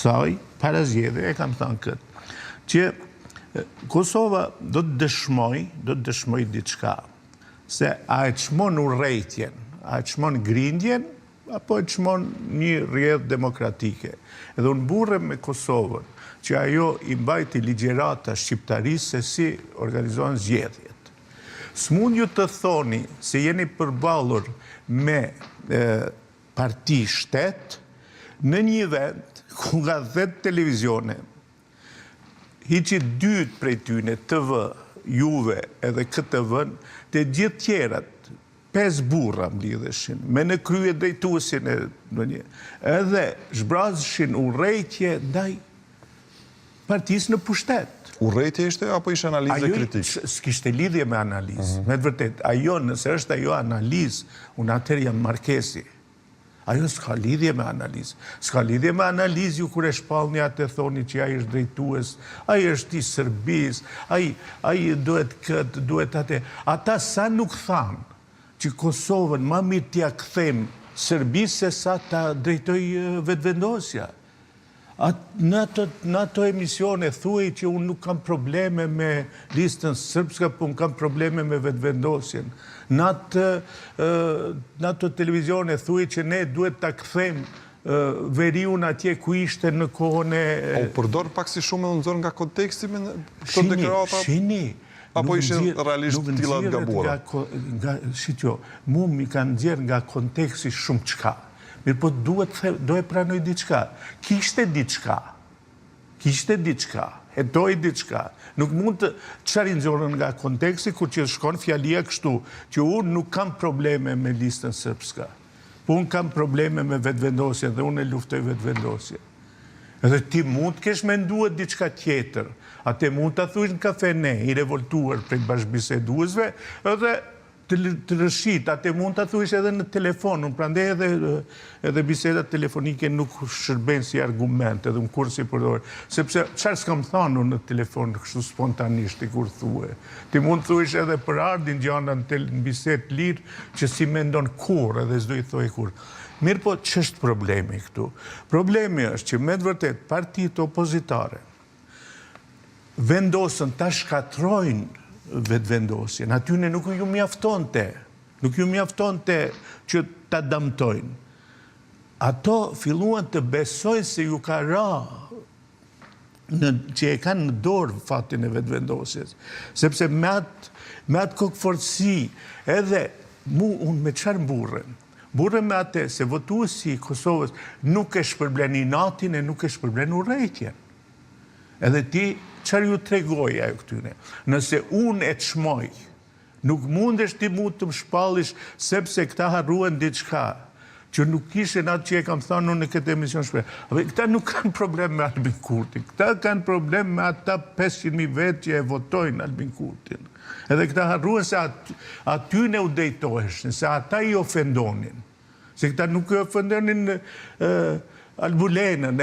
saj, para zgjedhjeve, e kam thënë këtë, që Kosova do të dëshmoj diçka, se a e çmon urrejtjen, a e çmon grindjen, apo e çmon një rrjedhë demokratike. Edhe unë burrem me Kosovën, që ajo i mbajti ligjërata shqiptarisë se si organizohen zgjedhjet. S'mund ju të thoni se jeni përballur me parti shtet në një vend ku nga 10 televizione, hiqi 2 prej tyne, TV, Juve edhe KTV-n, të gjithë tjerat, 5 burra mblidheshin, me në krye drejtuesin edhe zbrazëshin urrejtje ndaj partisë në pushtet. Urrejtje ishte apo ishte analizë kritikë? S'kishte lidhje me analizë. Me të vërtet, ajo, nëse është ajo analizë, unë atër jam Markesi. Ajo s'ka lidhje me analizë. S'ka lidhje me analizë ju kur e shpallni atë e thoni që ai është drejtues, ai është i Serbisë, ai duhet këtë, duhet atë. Ata sa nuk thanë që Kosovën ma mirë t'ja kthejmë Serbisë se sa ta drejtoj vetëvendosja. Në ato emisione thuaj që unë nuk kam probleme me listën srpska, po unë kam probleme me vetëvendosjen. Në ato televizione thuaj që ne duhet ta kthejmë veriun atje ku ishte në kohën e... O përdor pak si shumë e nëzor nga konteksti me këto deklarata? Shini. Apo ishin realisht tilla të gabuara? Shqitjo, mu mi kanë nxjerrë nga konteksti shumë qka. Mirë po do e pranoj diçka. Kishte diçka, hetoj diçka. Nuk mund të çfarë nxorën nga konteksti kur që shkon fjalia kështu, që unë nuk kam probleme me listën srpska. Po unë kam probleme me vetëvendosje dhe unë e luftoj vetëvendosje. Edhe ti mund të kesh menduar diçka tjetër. Atë mund të thush në kafene, i revoltuar prej bashkëbiseduesve, edhe të rëshit, atë mund të thush edhe në telefon, unë prandaj edhe bisedat telefonike nuk shërben si argument, edhe në kur si përdojë, sepse qarë s'kam thanu në telefon kështu spontanisht i kur thue. Ti mund të thush edhe për ardhin gjana në biset lirë, që si mendon kur, edhe s'do i thoi kur. Mirë po, që është problemi këtu? Problemi është që me të vërtet partitë opozitare vendosën ta shkatrojnë vetëvendosjen. Atyne nuk ju mjaftonte që ta damtojnë. Ato filluan të besojnë se ju ka ra që e kanë në dorë fatin e vetëvendosjes. Sepse me atë kokëfortësi, edhe unë me çfarë mburrem? Burrem me atë se votuesi i Kosovës nuk e shpërblen inatin e nuk e shpërblen urrejtjen. Edhe ti, çfarë ju tregoj ajo këtyne? Nëse unë e çmoj, nuk mundesh ti mu të më shpallish sepse këta harruan diçka, që nuk ishin atë që e kam thënë unë në këtë emision shpre. Këta nuk kanë problem me Albin Kurtin, këta kanë problem me ata 500.000 vetë që e votojnë Albin Kurtin. Edhe këta harruan se atyne u dejtoheshin, se ata i ofendonin. Se këta nuk i ofendonin Albulenën,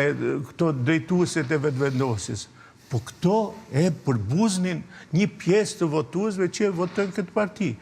këto drejtuesit e vetëvendosjes. Po këto e përbuznin një pjesë të votuesve që e votojnë këtë parti.